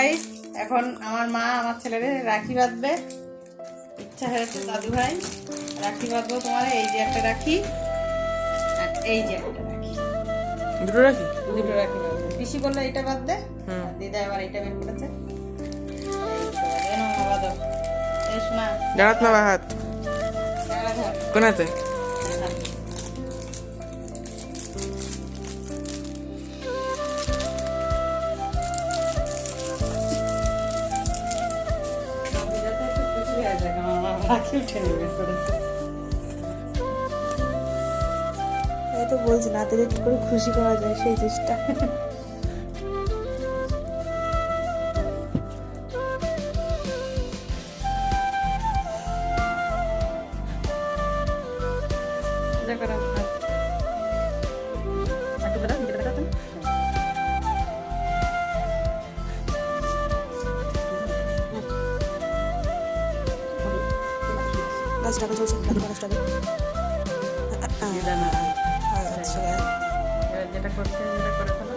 Guys, এখন আমার মা আমার ছেলেরে রাখি বাঁধবে। ইচ্ছা হয়েছে দাদু ভাই রাখি বাঁধবো তোমার। এই যে একটা রাখি আর এই যে একটা রাখি, দুটো রাখি। দুটো রাখি বাঁধবে। পিসি বললো এটা বাঁধবে, আর দিদা আবার এটা বের করেছে। বাঁধো এই শোনা ডানাত না বাহাত কোনাতে? রাখি উঠে নেবে করেছে। তাই তো বলছি নাতিদের কি করে খুশি করা যায় সেই চেষ্টা। পূজা করো। একটু বেরো, নিজে বেরো তো। গাছ টাকা চলছে, গাছ টাকা। দিদা না। আচ্ছা এবার যেটা করতে হবে সেটা করে ফেলো।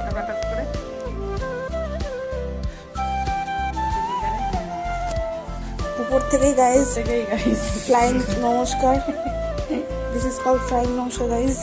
টাকাটা করে উপর থেকেই গাইজ থেকেই গাইস ফ্লাইং নমস্কার। দিস ইজ কল্ড ফ্লাইং নমস্কার গাইজ।